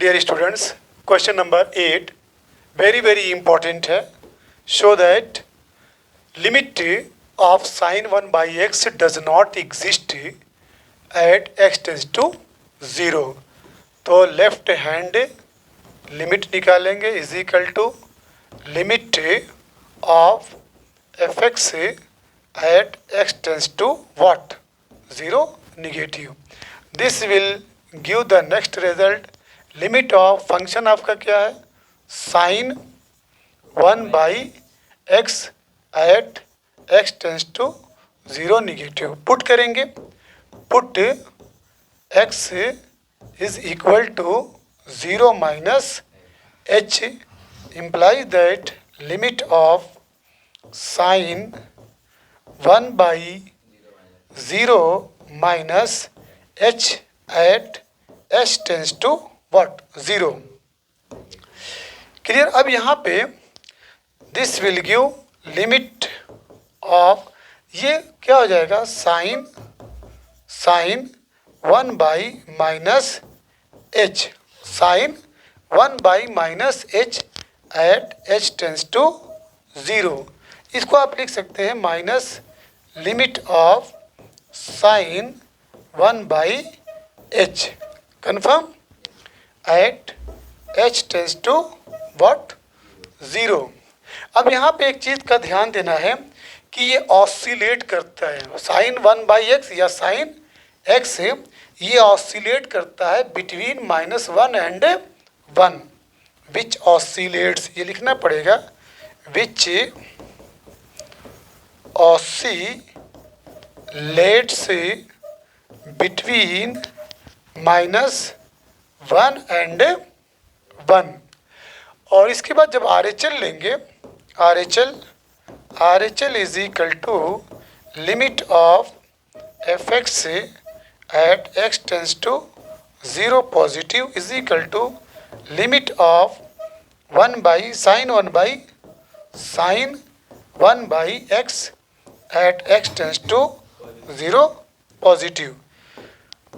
Dear students, question number 8 very important है. Show that limit of sine 1 by X does not exist at x tends to 0. तो left hand limit निकालेंगे is equal to limit of F x at x tends to what 0 negative. This will give the next result. Limit of function आपका क्या है? Sine 1 by x at x tends to 0 negative. Put करेंगे. Put x is equal to 0 minus h implies that limit of sin 1 by 0 minus h at h tends to what 0. Clear. अब यहाँ पे this will give limit of, ये क्या हो जाएगा? Sine 1 by minus h, sine 1 by minus h at H tends to 0. इसको आप लिख सकते हैं minus limit of sine 1 by h confirm at H tends to what 0. अब यहाँ पे एक चीज़ का ध्यान देना है कि ये ऑसिलेट करता है. साइन 1 बाई एक्स या साइन एक्स ये ऑसिलेट करता है बिटवीन -1 एंड 1. विच ऑसिलेट्स, ये लिखना पड़ेगा, विच ऑसिलेट्स बिटवीन -1 एंड 1. और इसके बाद जब RHL लेंगे, RHL is equal to limit of F x at x tends to 0 positive is equal to limit of 1 by sine 1 by x at x tends to 0 positive.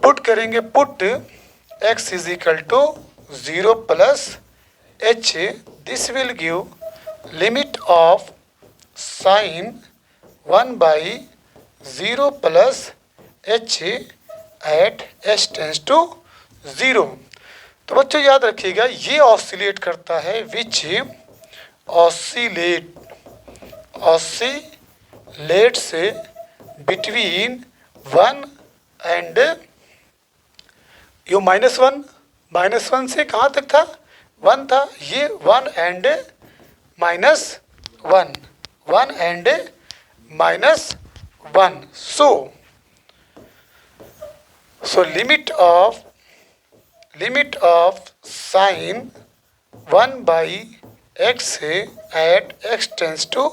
Put करेंगे. Put x is equal to 0 plus H. This will give limit of sine 1 by 0 plus H at H tends to 0. तो बच्चों याद रखिएगा ये oscillate करता है, which oscillates between 1 and you -1 से कहाँ तक था? 1 था. ये 1 and -1, 1 and -1. So limit of sine 1 by x at x tends to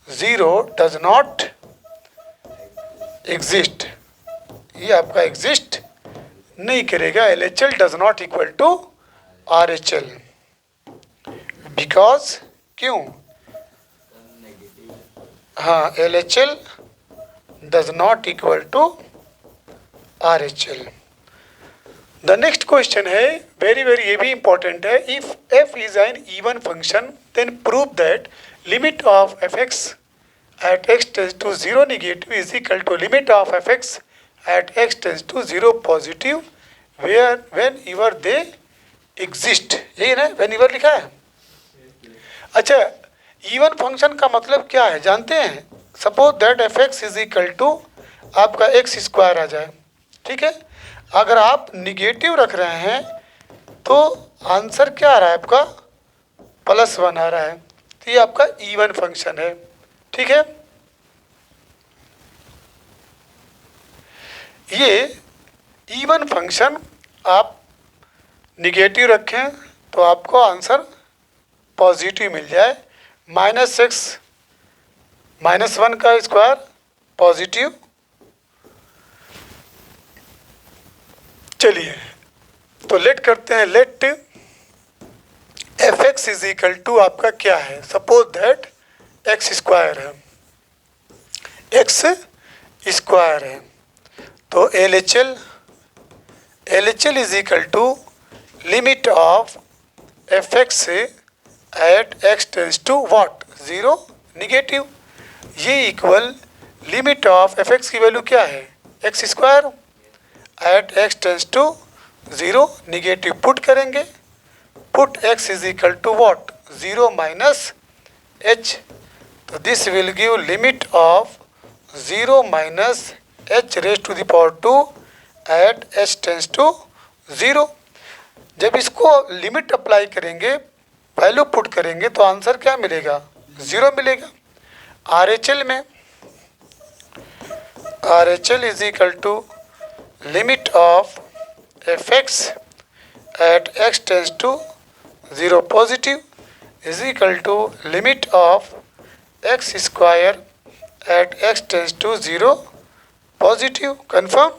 0 does not exist. ये आपका एग्जिस्ट नहीं करेगा. LHL does not equal to RHL. Because क्यों? हाँ, LHL does not equal to RHL. The next question है very ये भी important है. If f is an even function then prove that limit of F x at x tends to 0 negative is equal to limit of F x at x tends to 0 positive where whenever they exist. यही ना, when ever लिखा है. अच्छा, even function का मतलब क्या है जानते हैं? Suppose that f x is equal to आपका एक्स स्क्वायर आ जाए. ठीक है. अगर आप निगेटिव रख रहे हैं तो आंसर क्या आ रहा है आपका? +1 आ रहा है. तो ये आपका इवन फंक्शन है. ठीक है. ये इवन फंक्शन आप निगेटिव रखें तो आपको आंसर पॉजिटिव मिल जाए. -x -1 का स्क्वायर पॉजिटिव. चलिए तो लेट करते हैं. Let F x is equal to आपका क्या है? सपोज दैट एक्स स्क्वायर है, एक्स स्क्वायर है. तो LHL is equal to limit of F x at x tends to what 0 negative, ये equal limit of F X की value क्या है X square at x tends to 0 negative. Put करेंगे, put x is equal to what 0 minus h, तो this will give limit of 0 minus h raise to the power 2 at h tends to 0। जब इसको limit apply करेंगे, value put करेंगे, तो answer क्या मिलेगा 0 मिलेगा। RHL में RHL is equal to limit of F x at x tends to 0 positive is equal to limit of X square at x tends to 0 positive. Confirm,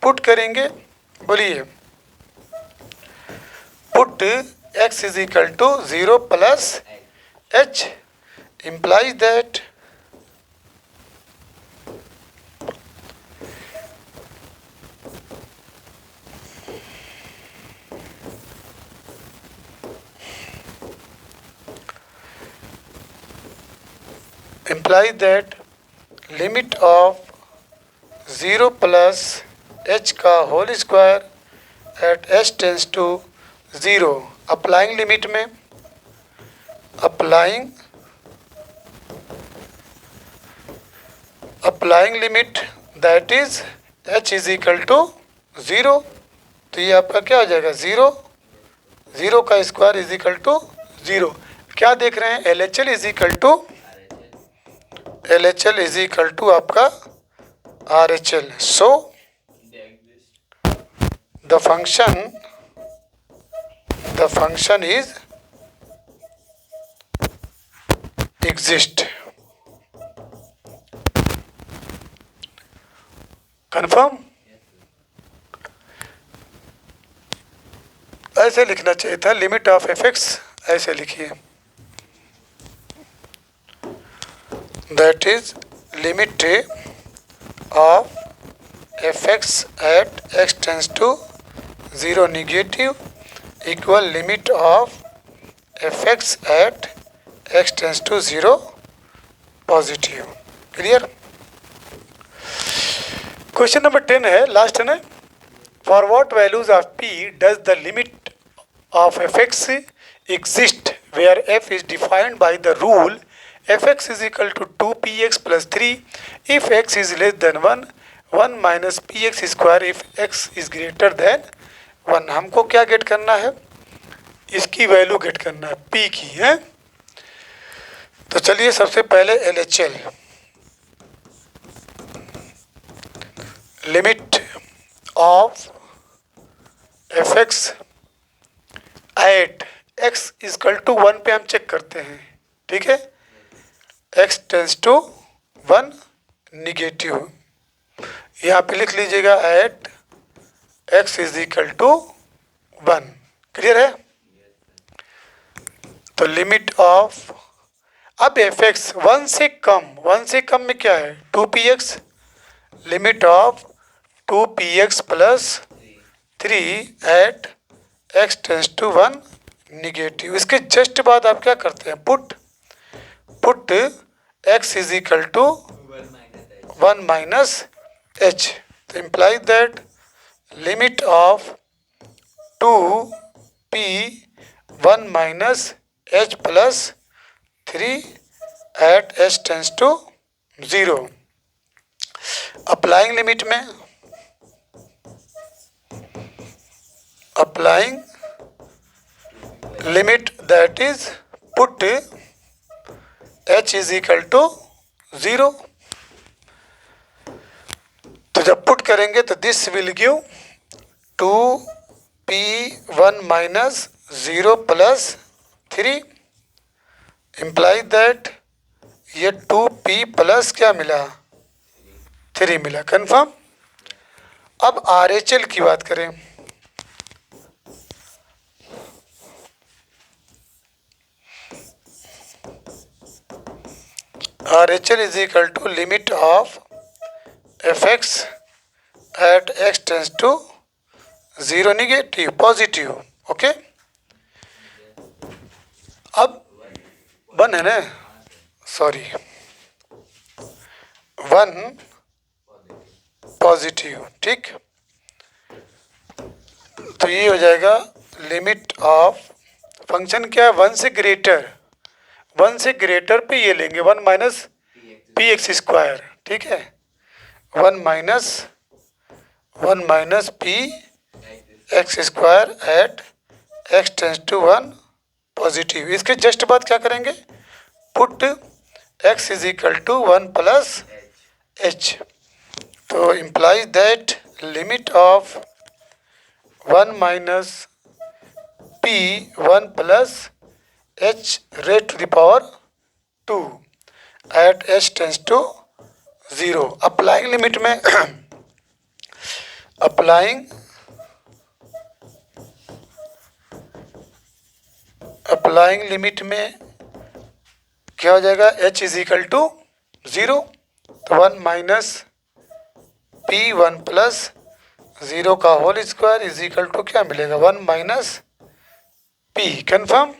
put करेंगे, बोलिए। Put x is equal to 0 plus h implies that limit of 0 plus h का whole square at h tends to 0, applying limit में, applying limit that is h is equal to 0, तो ये आपका क्या हो जाएगा 0, 0 का स्क्वायर इज इक्वल टू 0। क्या देख रहे हैं LHL इज इक्वल टू आपका RHL। So the function is exist. Confirm, ऐसे लिखना चाहिए था, लिमिट ऑफ एफ एक्स ऐसे लिखिए, that is limit of F x at x tends to 0 negative equal limit of F x at x tends to 0 positive. Clear. Question number 10 है, last है ना। For what values of p does the limit of F x exist where f is defined by the rule fx is equal to 2px plus 3 if x is less than 1, 1 minus px square if x is greater than 1। हमको क्या gate करना है, इसकी value gate करना है p की है। तो चलिए सबसे पहले LHL, limit of fx at x equal to 1 पे हम चेक करते हैं, ठीक है। x टेंस टू 1 निगेटिव, यहाँ पे लिख लीजिएगा at x is equal to 1। Clear है। तो लिमिट ऑफ, अब एफ एक्स 1 से कम में क्या है 2px, limit of 2px plus 3 at x tends to 1 negative. इसके जस्ट बाद आप क्या करते हैं, put x is equal to 1 minus h, तो imply that limit of 2p 1 minus h plus 3 at h tends to 0। Applying limit में, applying limit that is put h is equal to 0। तो जब put करेंगे तो this will give 2p 1 minus 0 plus 3, imply that ये 2p plus क्या मिला 3 मिला। Confirm. अब RHL की बात करें, RHL is equal to limit of fx at x tends to 0 negative positive। Okay. अब 1 है ना, सॉरी 1 पॉजिटिव, ठीक। तो ये हो जाएगा लिमिट ऑफ फंक्शन क्या है, 1 से ग्रेटर, 1 से ग्रेटर पे ये लेंगे 1 माइनस पी एक्स स्क्वायर, ठीक है। 1 minus P X square at x tends to 1 positive. इसके जस्ट बाद क्या करेंगे, put x is equal to 1 plus H. तो implies that limit of 1 minus P 1 plus H rate to the power 2 at H tends to 0। Applying limit में applying limit में क्या हो जाएगा, h इज इक्वल टू 0। तो 1 minus P 1 plus 0 का whole square is equal to क्या मिलेगा, 1 minus P. Confirm.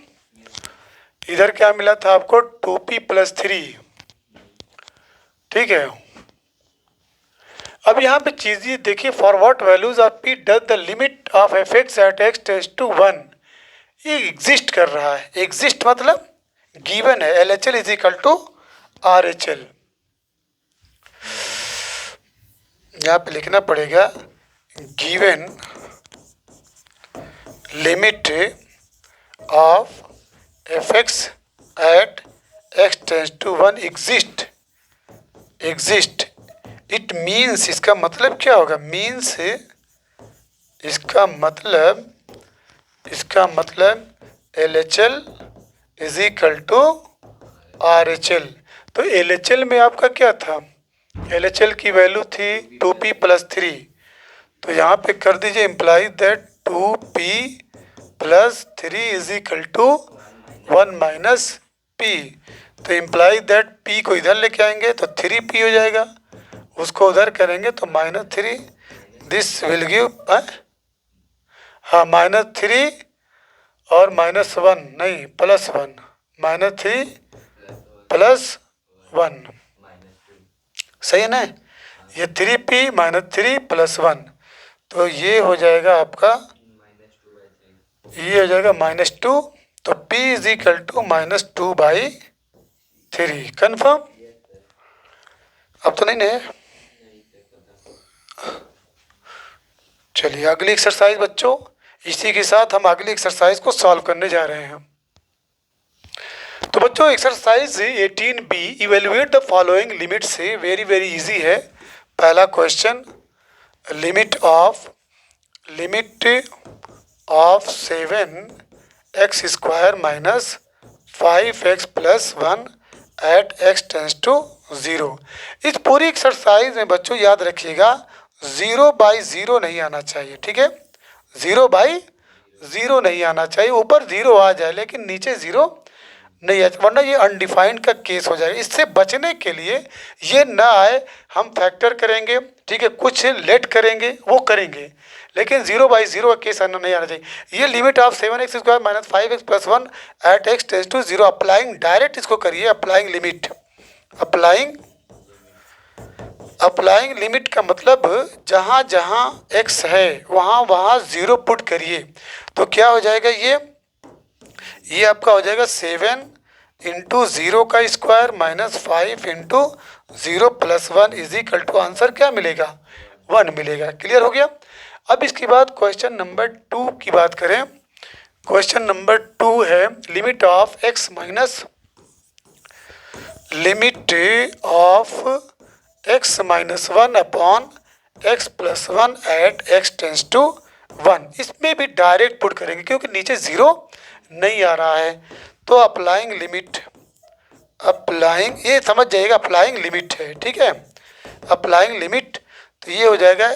इधर क्या मिला था आपको, 2p प्लस 3, ठीक है। अब यहाँ पे चीज़ देखिए, for what values of p does the limit of F x at x tends to 1। ये एग्जिस्ट कर रहा है, एग्जिस्ट मतलब गिवन है, L H L is equal to R H L. यहाँ पे लिखना पड़ेगा given limit of F x at x tends to 1 exist. It means, इसका मतलब क्या होगा, मीन्स इसका मतलब L H L is equal to R H L. तो एल एच एल में आपका क्या था, एल एच एल की वैल्यू थी 2p प्लस 3। तो यहाँ पे कर दीजिए imply that 2p plus 3 is equal to 1 minus p। तो इम्प्लाई दैट p को इधर लेके आएंगे तो 3p हो जाएगा, उसको उधर करेंगे तो -3, दिस विल गिव, हाँ -3 और -1 नहीं +1, -3 +1, सही है ना। ये 3p -3 +1, तो ये हो जाएगा आपका, ये हो जाएगा -2। तो p इज इक्वल टू -2/3। कन्फर्म। अब तो नहीं है। चलिए अगली एक्सरसाइज बच्चों, इसी के साथ हम अगली एक्सरसाइज को सॉल्व करने जा रहे हैं। तो बच्चों exercise 18b, evaluate the following limit से, वेरी वेरी इजी है। पहला question, limit of 7x square minus 5x plus 1 at x tends to 0। इस पूरी एक्सरसाइज में बच्चों याद रखिएगा 0/0 नहीं आना चाहिए, ठीक है। 0/0 नहीं आना चाहिए, ऊपर 0 आ जाए लेकिन नीचे 0 नहीं है, वरना ये अनडिफाइंड का केस हो जाएगा। इससे बचने के लिए ये ना आए, हम फैक्टर करेंगे, ठीक है, कुछ लेट करेंगे, वो करेंगे, लेकिन 0/0 का केस आना नहीं आना चाहिए। ये limit of 7x square minus 5x plus 1 at x tends to 0, applying direct इसको करिए, अप्लाइंग लिमिट। अप्लाइंग लिमिट का मतलब जहाँ जहाँ x है वहाँ वहाँ 0 पुट करिए। तो क्या हो जाएगा, ये आपका हो जाएगा 7 इंटू 0 का square minus 5 into 0 plus 1 is equal to, answer क्या मिलेगा, 1 मिलेगा। क्लियर हो गया। अब इसके बाद क्वेश्चन नंबर 2 की बात करें। क्वेश्चन नंबर 2 है limit of x minus -1 upon x plus 1 at x tends to 1। इसमें भी डायरेक्ट पुट करेंगे क्योंकि नीचे 0 नहीं आ रहा है। तो अप्लाइंग लिमिट, ये समझ जाइएगा अप्लाइंग लिमिट है, ठीक है। अप्लाइंग लिमिट, तो ये हो जाएगा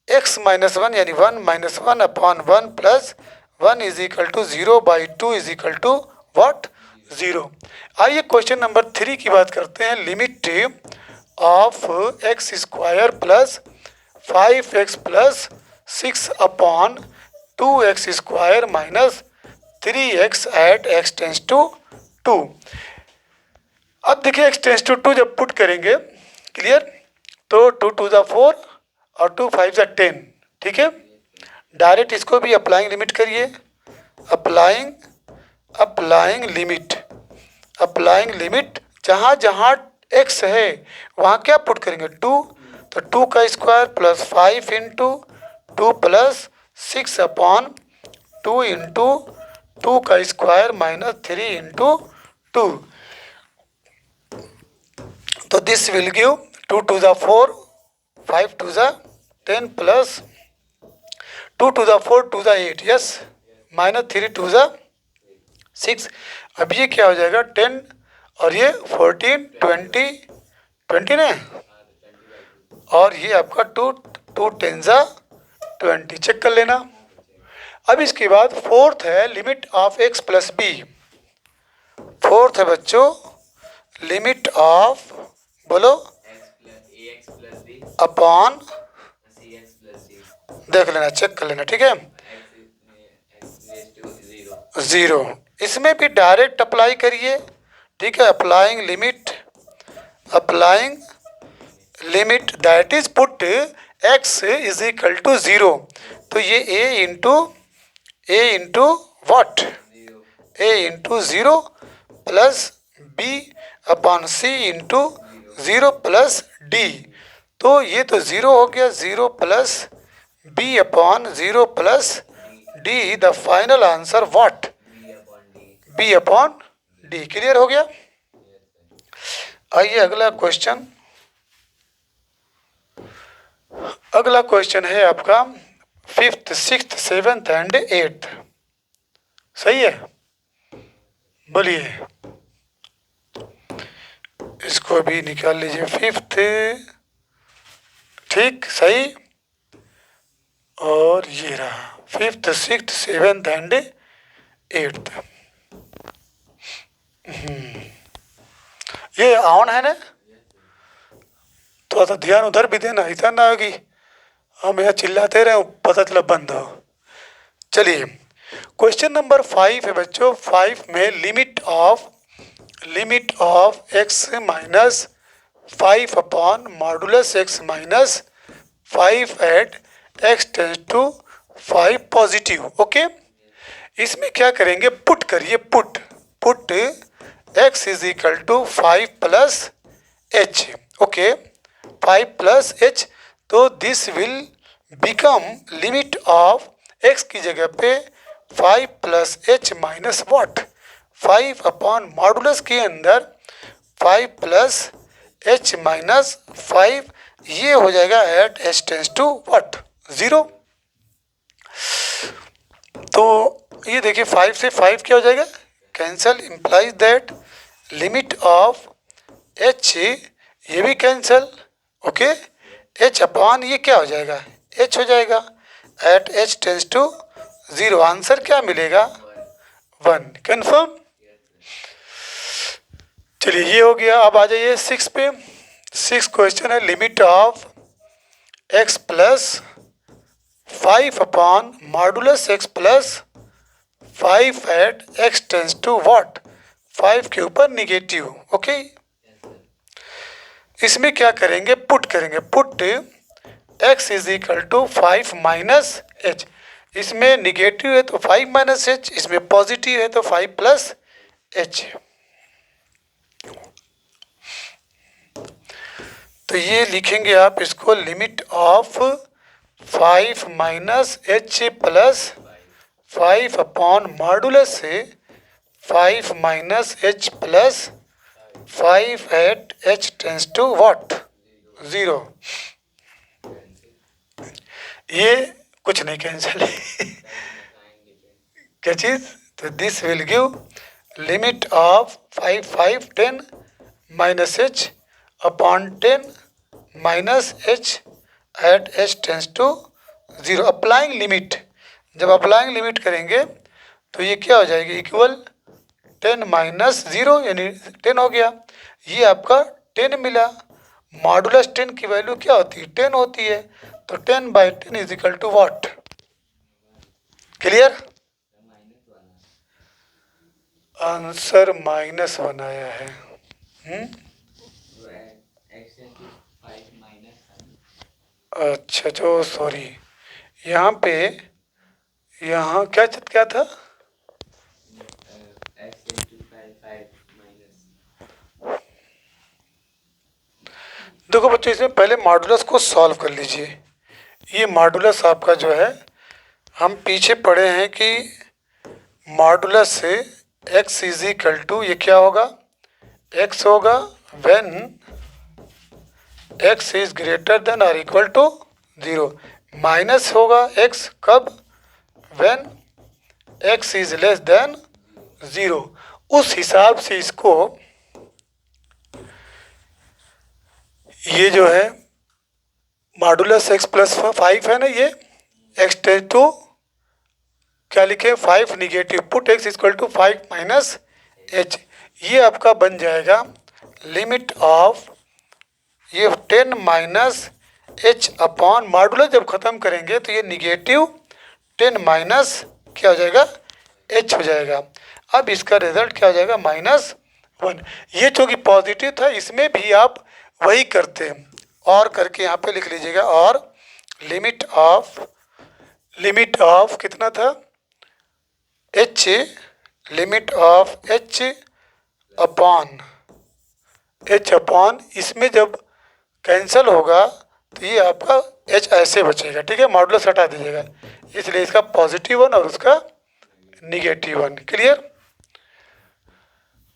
x माइनस 1 यानी 1 minus 1 upon 1 plus 1 is equal to 0/2 is equal to what, 0। आइए क्वेश्चन नंबर 3 की बात करते हैं। Limit of x square plus 5x plus 6 upon 2x² minus 3x at x tends to 2। अब देखिए x टेंस टू 2 जब put करेंगे, clear, तो 2 2 ज़ा 4 और 2 5 ज़ा 10, ठीक है। डायरेक्ट इसको भी अप्लाइंग लिमिट करिए, अप्लाइंग लिमिट जहाँ जहाँ x है वहाँ क्या पुट करेंगे 2, तो 2 का square plus 5 into 2 plus 6 upon 2 into 2 का स्क्वायर माइनस 3 इंटू 2, तो दिस विल गिव 2 2 ज़ा 4, 5 2 ज़ा 10 प्लस 2 2 ज़ा 4 2 ज़ा 8, यस, माइनस 3 2 ज़ा 6। अब ये क्या हो जाएगा 10 और ये 14 20 ने, और ये आपका 2 2 10 ज़ा 20, चेक कर लेना। अब इसके बाद फोर्थ है limit of x plus b. Fourth है बच्चों लिमिट ऑफ, बोलो, अपॉन, देख लेना, चेक कर लेना, ठीक है, 0। इसमें भी डायरेक्ट अप्लाई करिए, ठीक है, applying limit that is put x is equal to 0, तो ये a into what, a into 0 plus b upon c into 0 plus d, तो ये तो 0 हो गया, 0 plus b upon 0 plus d, the final answer what, b upon d। Clear हो गया। आइए अगला क्वेश्चन है आपका 5th 6th 7th and 8th, सही है, बोलिए, इसको भी निकाल लीजिए। 5th, ठीक, सही, और ये रहा 5th 6th 7th and 8th। ये ऑन है ना, थोड़ा सा ध्यान उधर भी देना, इधर ना होगी हम यहाँ चिल्लाते रहे पता चला बंद हो। चलिए क्वेश्चन नंबर 5 है बच्चों। 5 में limit of x minus 5 upon modulus x minus 5 at x tends to 5 positive, okay. इसमें क्या करेंगे, पुट करिए, put x is equal to 5 plus h, okay, 5 plus h, तो this will become limit of x की जगह पे 5 plus h minus what, 5 upon modulus के अंदर 5 प्लस h माइनस 5, ये हो जाएगा at h tends to what 0। तो ये देखिए 5 से 5 क्या हो जाएगा, cancel, implies that limit of h, ये भी कैंसल, ओके, h अपॉन ये क्या हो जाएगा, h हो जाएगा at h tends to 0, answer क्या मिलेगा 1, कन्फर्म। चलिए ये हो गया। अब आ जाइए 6 पे। 6 क्वेश्चन है limit of x plus 5 upon modulus x plus 5 at x tends to what, 5 के ऊपर निगेटिव, ओके। इसमें क्या करेंगे, पुट करेंगे, put x is equal to 5 minus h, इसमें निगेटिव है तो 5 माइनस h, इसमें पॉजिटिव है तो 5 प्लस h। तो ये लिखेंगे आप इसको limit of 5 minus h plus 5 upon modulus से 5 minus h plus 5 at h tends to what 0। ये कुछ नहीं कैंसिल क्या चीज़, तो this will give limit of 5 5 10 minus h upon 10 minus h at h tends to 0। Applying limit, जब applying limit करेंगे तो ये क्या हो जाएगी, इक्वल 10 माइनस 0 यानी 10 हो गया। ये आपका 10 मिला, मॉडुलस 10 की वैल्यू क्या होती है 10 होती है, तो 10 by 10 is equal to what clear? Answer -1 आया है। अच्छा जो सॉरी, यहाँ पे यहाँ क्या था? देखो बच्चों, इसमें पहले मॉडुलस को सॉल्व कर लीजिए। ये मॉडुलस आपका जो है, हम पीछे पढ़े हैं कि मॉडुलस से x इज इक्वल टू, ये क्या होगा? x होगा when x is greater than और इक्वल टू 0। माइनस होगा x कब? When x is less than 0। उस हिसाब से इसको, ये जो है मॉडुलस x प्लस 5 है ना, ये x टेंस टू क्या लिखे? 5 negative, put x equal to 5 minus h। ये आपका बन जाएगा लिमिट ऑफ ये 10 माइनस h अपॉन मॉडुलस। जब खत्म करेंगे तो ये निगेटिव 10 माइनस क्या हो जाएगा? h हो जाएगा। अब इसका रिजल्ट क्या हो जाएगा? -1। ये चूँकि पॉजिटिव था, इसमें भी आप वही करते हैं, और करके यहाँ पे लिख लीजिएगा। और लिमिट ऑफ कितना था? h, limit of h upon इसमें जब कैंसल होगा तो ये आपका h ऐसे बचेगा, ठीक है? मॉडुलस हटा दीजिएगा, इसलिए इसका +1 और उसका -1। क्लियर?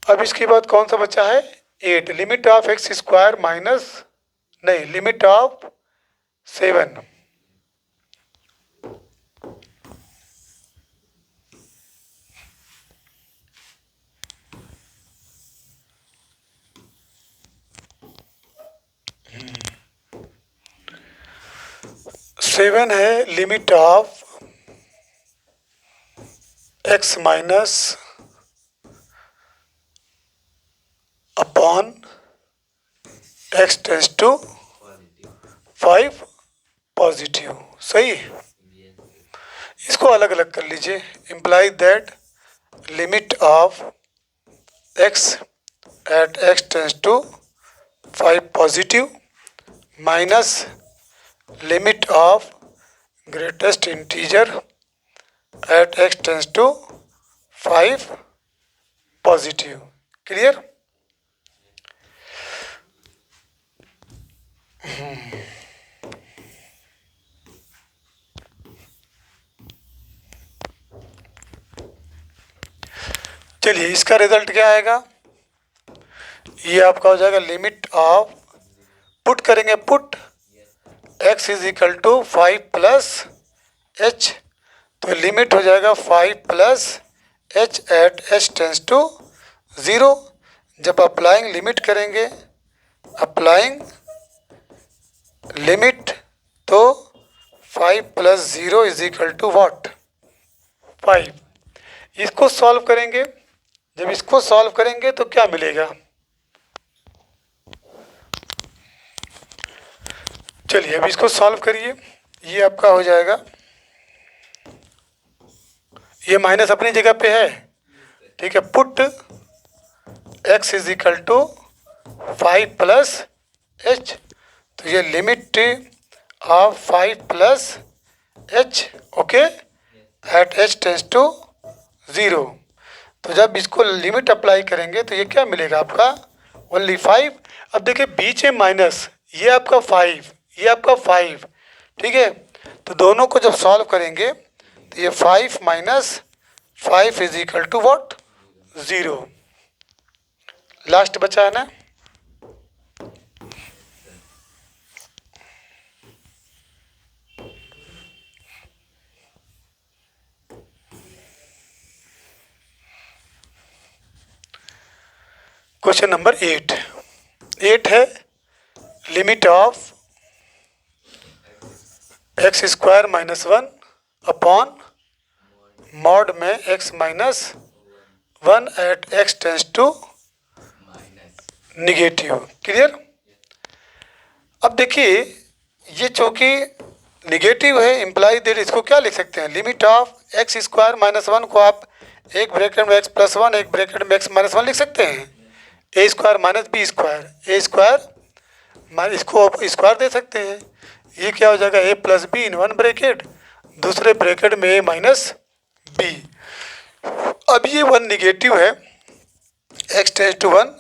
अब इसके बाद कौन सा बचा है? 8, limit of x square minus, नहीं, लिमिट ऑफ 7। सेवन है limit of x minus upon x tends to 5 positive. सही, इसको अलग अलग कर लीजिए। Imply that limit of x at x tends to 5 positive minus limit of greatest integer at x tends to 5 positive. Clear? चलिए, इसका result क्या आएगा? ये आपका हो जाएगा लिमिट ऑफ, पुट करेंगे, put x is equal to 5 plus h, तो लिमिट हो जाएगा 5 plus h at h tends to 0। जब अप्लाइंग लिमिट करेंगे, अप्लाइंग लिमिट, तो 5 plus 0 is equal to what? 5। इसको सॉल्व करेंगे, जब इसको सॉल्व करेंगे तो क्या मिलेगा? चलिए अब इसको सॉल्व करिए। ये आपका हो जाएगा, ये माइनस अपनी जगह पे है, ठीक है? Put x is equal to 5 plus h, तो ये limit of 5 plus h, okay, at h tends to 0। तो जब इसको लिमिट अप्लाई करेंगे तो ये क्या मिलेगा आपका? ओनली 5। अब देखिए बीच में माइनस, ये आपका 5, ये आपका 5, ठीक है? तो दोनों को जब सॉल्व करेंगे तो ये 5 minus 5 is equal to what? 0। Last बचा है ना? क्वेश्चन नंबर 8 है limit of x square minus 1 upon mod में x minus 1 at x tends to negative. Clear? अब देखिए, ये चूँकि निगेटिव है, इम्प्लाई दैट इसको क्या लिख सकते हैं, limit of X square minus one को आप एक ब्रैकेट में एक्स प्लस वन एक ब्रैकेट में एक्स माइनस वन लिख सकते हैं, ए स्क्वायर माइनस बी स्क्वायर, ए स्क्वायर माइनस इसको आप स्क्वायर दे सकते हैं, ये क्या हो जाएगा A plus B in one bracket, दूसरे ब्रैकेट में ए माइनस बी। अब ये वन निगेटिव है, X tends to one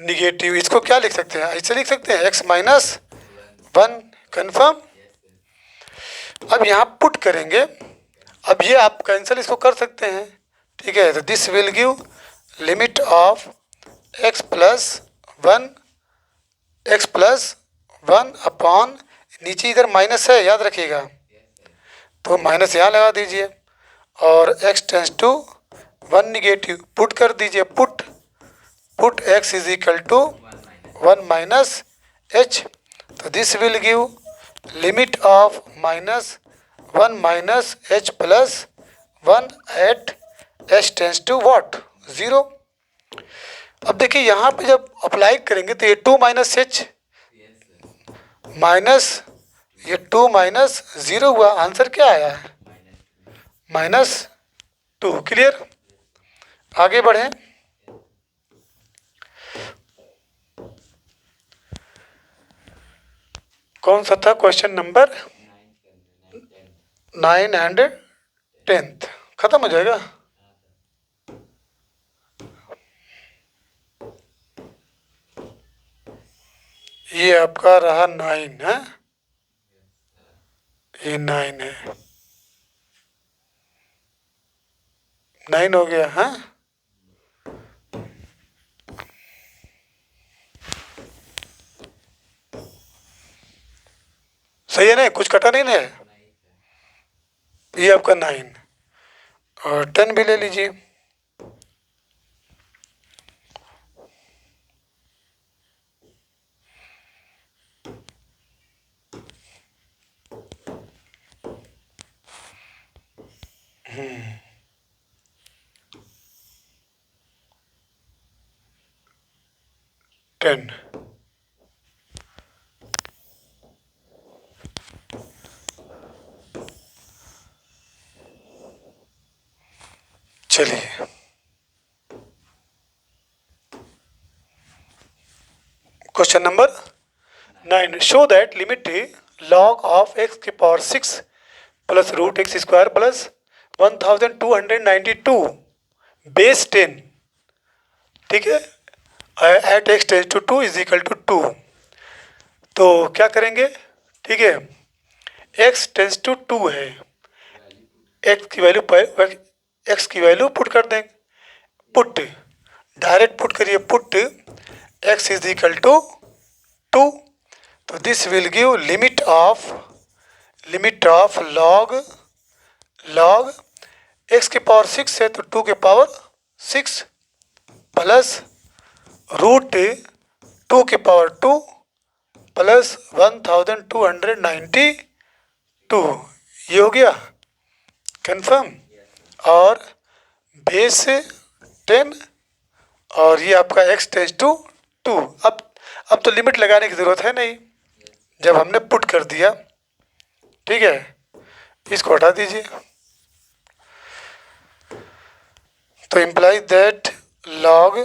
negative, इसको क्या लिख सकते हैं, ऐसे लिख सकते हैं एक्स माइनस वन, कन्फर्म। अब यहाँ पुट करेंगे, अब ये आप कैंसिल इसको कर सकते हैं, ठीक है। तो this will give limit of x plus one upon, नीचे इधर माइनस है याद रखिएगा, तो माइनस यहाँ लगा दीजिए, और X tends to one negative, put कर दीजिए, put x is equal to one minus H, तो this will give limit of minus one minus H plus one at H tends to what, zero. अब देखिए यहाँ पे जब apply करेंगे तो ये टू माइनस एच माइनस ये टू माइनस ज़ीरो हुआ, आंसर क्या आया है माइनस टू। क्लियर, आगे बढ़ें। कौन सा था क्वेश्चन नंबर 9 एंड 10, खत्म हो जाएगा। ये आपका रहा 9 है, ये 9 है, 9 हो गया है। सही है ना, कुछ कटा नहीं ना है, ये आपका 9 और 10 भी ले लीजिए। टेन, चलिए question number 9, show that limit log of X की power 6 plus root X square plus 1292 base 10, ठीक है, at x tends to 2 is equal to 2। तो क्या करेंगे, ठीक है, एक्स टेंस टू 2 है, एक्स की वैल्यू पुट कर देंगे, पुट डायरेक्ट पुट करिए, put x is equal to 2, तो this will give limit of log x की पावर 6 है तो 2 के पावर 6 प्लस रूट 2 के पावर 2 प्लस 1292, ये हो गया कन्फर्म, और बेस 10 और ये आपका एक्स टेंस टू 2। अब तो लिमिट लगाने की ज़रूरत है नहीं, जब हमने पुट कर दिया, ठीक है, इसको हटा दीजिए। तो इम्प्लाई दैट लॉग,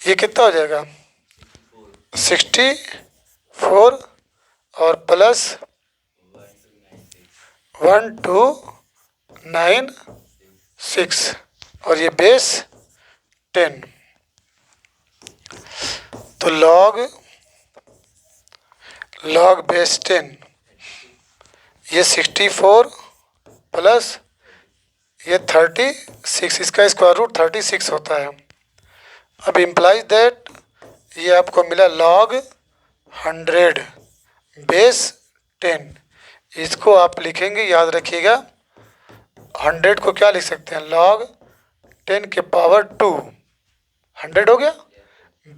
ये कितना हो जाएगा 64 और प्लस 1296 और ये बेस 10, तो लॉग बेस 10, ये 64 प्लस ये 36, इसका स्क्वायर रूट 36 होता है। अब इम्प्लाइज दैट ये आपको मिला लॉग 100 बेस 10, इसको आप लिखेंगे, याद रखिएगा 100 को क्या लिख सकते हैं, लॉग 10 के पावर 2, 100 हो गया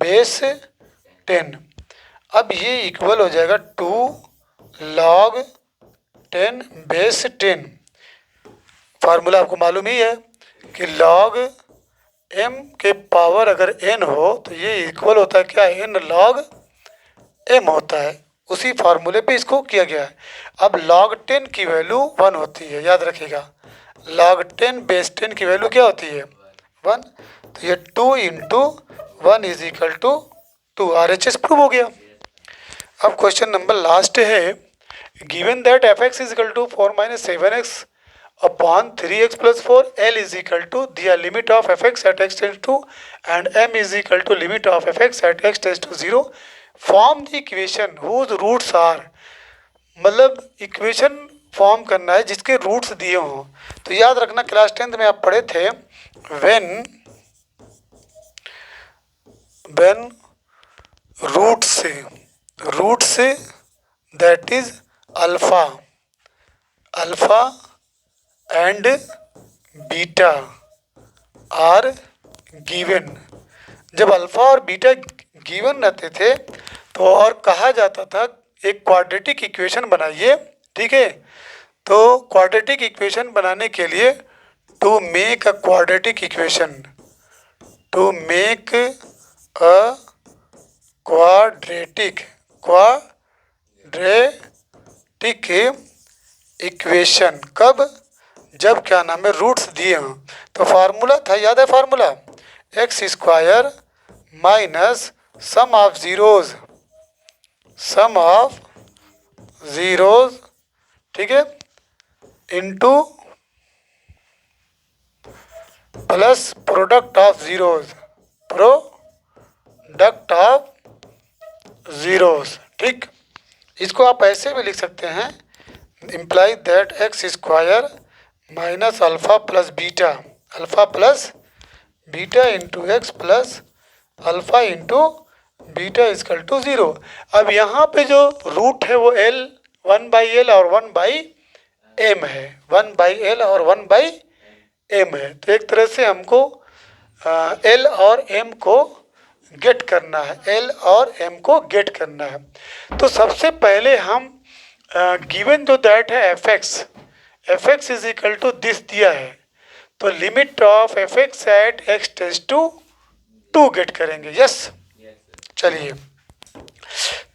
बेस 10। अब ये इक्वल हो जाएगा 2 लॉग 10 बेस 10। फार्मूला आपको मालूम ही है कि लॉग m के पावर अगर n हो तो ये इक्वल होता है क्या, n लॉग m होता है, उसी फार्मूले पे इसको किया गया है। अब log 10 की वैल्यू 1 होती है, याद रखिएगा। log 10 बेस 10 की वैल्यू क्या होती है? 1। तो ये 2 into 1 is equal to 2। RHS prove हो गया। अब क्वेश्चन नंबर लास्ट है, given that fx is equal to 4 minus 7x upon 3x plus 4, L is equal to the limit of fx at x tends to and m is equal to limit of fx at x tends to 0. Form the equation whose roots are, मतलब equation form करना है जिसके roots दिए हों। तो याद रखना class 10th में आप पढ़े थे, when roots that is alpha and beta are given. जब अल्फा और बीटा गिवन रहते थे तो और कहा जाता था एक क्वाड्रेटिक इक्वेशन बनाइए, ठीक है। तो क्वाड्रेटिक इक्वेशन बनाने के लिए to make a quadratic equation, to make a quadratic equation, कब? जब क्या नाम है, रूट्स दिए हों। तो फार्मूला था, याद है formula? X square minus sum of zeros, ठीक है, into plus product of zeros, ठीक। इसको आप ऐसे भी लिख सकते हैं, imply that x square minus alpha plus beta into x plus alpha into beta is equal to 0। अब यहाँ पे जो रूट है वो L 1/L और 1/m है, 1/L और 1/m है। तो एक तरह से हमको L और M को गेट करना है, L और M को गेट करना है। तो सबसे पहले हम गिवन जो दैट है fx is equal to this दिया है, तो limit of fx at x tends to 2 get करेंगे। यस, चलिए।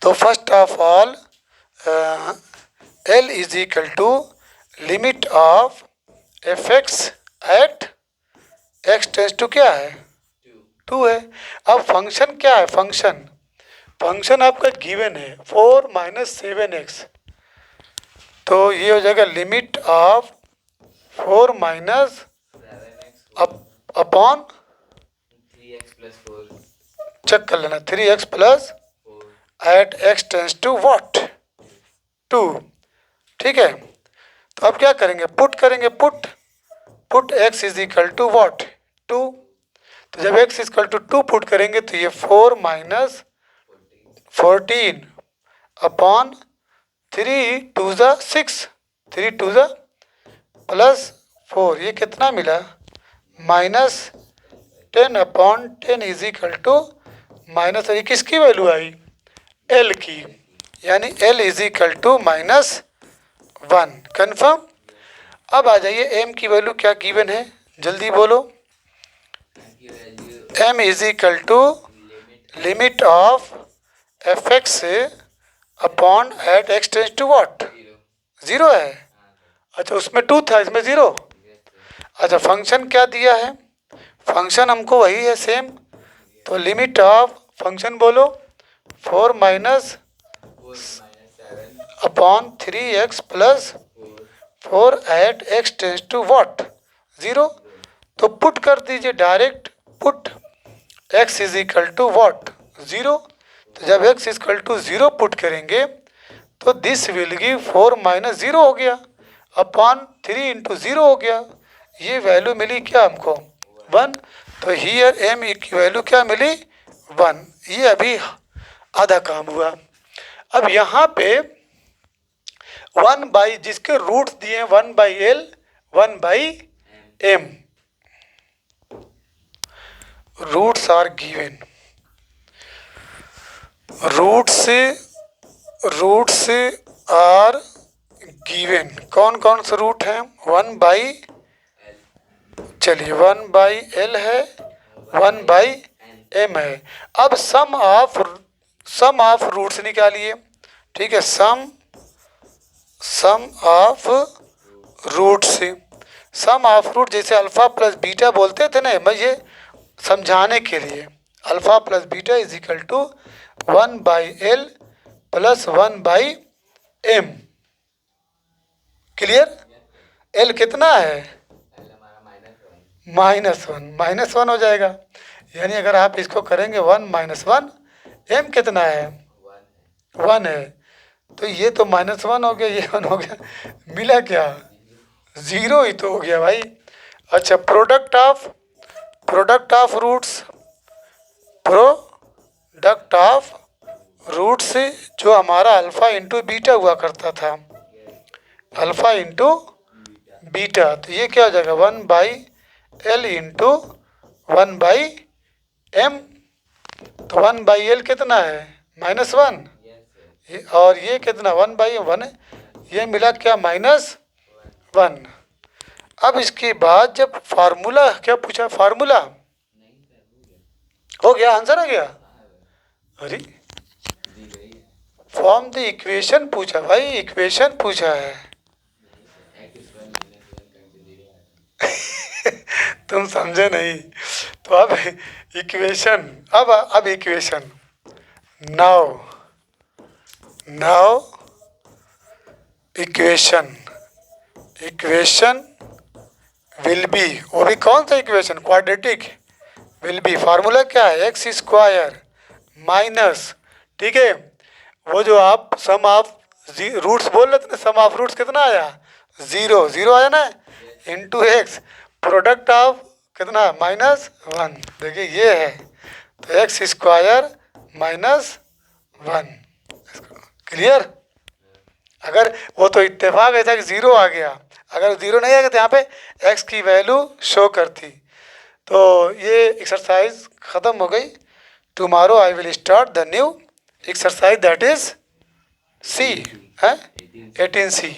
तो first of all L is equal to limit of fx at x tends to क्या है? 2 है। अब फंक्शन क्या है? फंक्शन आपका गिवन है 4 माइनस 7x, तो ये हो जाएगा limit of 4 minus upon 3x plus 4, check कर लेना, 3x plus at x tends to what? 2, ठीक है। तो अब क्या करेंगे? पुट करेंगे, put x is equal to what? 2। तो जब x is equal to 2 put करेंगे तो ये 4 माइनस 14 अपॉन 3 2 ज़ा 6, 3 2 ज़ा प्लस 4, ये कितना मिला? Minus 10 upon 10 is equal to minus, ये किसकी वैल्यू आई? L की, यानी L is equal to minus 1। Confirm. अब आ जाइए M की वैल्यू क्या गिवन है, जल्दी बोलो। M is equal to limit of fx upon at x tends to what? 0 है। अच्छा, उसमें 2 था, इसमें 0। अच्छा, फंक्शन क्या दिया है? फंक्शन हमको वही है सेम, तो लिमिट ऑफ फंक्शन बोलो 4 minus upon 3x plus 4 at x tends to what? 0। तो पुट कर दीजिए direct, put x is equal to what? 0। तो जब x is equal to 0 put करेंगे तो दिस विल गिव 4 माइनस 0 हो गया अपॉन 3 इंटू 0 हो गया। ये वैल्यू मिली क्या हमको? 1। तो हियर M की वैल्यू क्या मिली? 1। ये अभी आधा काम हुआ। अब यहाँ पे 1 बाई जिसके रूट्स दिए 1/L 1/m, roots are given, roots are given. कौन कौन से रूट हैं? 1/L है, 1/m है। अब सम ऑफ रूट्स निकालिए, ठीक है, सम ऑफ रूट से, सम ऑफ रूट जैसे अल्फ़ा प्लस बीटा बोलते थे ना, मैं ये समझाने के लिए, alpha plus beta is equal to 1/L plus 1/M। क्लियर? L कितना है? L हमारा -1 -1 हो जाएगा, यानी अगर आप इसको करेंगे 1 - 1, M कितना है? 1 है। तो ये तो -1 हो गया, ये 1 हो गया, मिला क्या? 0 ही तो हो गया भाई। अच्छा, प्रोडक्ट ऑफ रूट्स जो हमारा अल्फ़ा इंटू बीटा हुआ करता था, अल्फ़ा इंटू बीटा, तो ये क्या हो जाएगा? 1/L into 1/M। तो 1/L कितना है? -1। ये और ये कितना? 1/1 है, ये मिला क्या? -1। अब इसके बाद जब फार्मूला, क्या पूछा? फार्मूला हो गया, आंसर आ गया। अरे फॉर्म द इक्वेशन पूछा भाई, इक्वेशन पूछा है। तुम समझे नहीं। तो अब इक्वेशन, अब equation, now equation will be, वो भी कौन सा equation? Quadratic. Will be formula क्या है? x² माइनस, ठीक है, वो जो आप सम ऑफ रूट्स बोल रहे थे ना, सम ऑफ रूट्स कितना आया? 0 आया ना, इंटू एक्स, प्रोडक्ट ऑफ कितना? -1। देखिए ये है, तो x² -1। क्लियर? अगर वो तो इत्तेफाक ऐसा कि 0 आ गया, अगर 0 नहीं आएगा तो यहाँ पे x की वैल्यू शो करती। तो ये एक्सरसाइज ख़त्म हो गई। Tomorrow I will start the new exercise, that is C है 18C।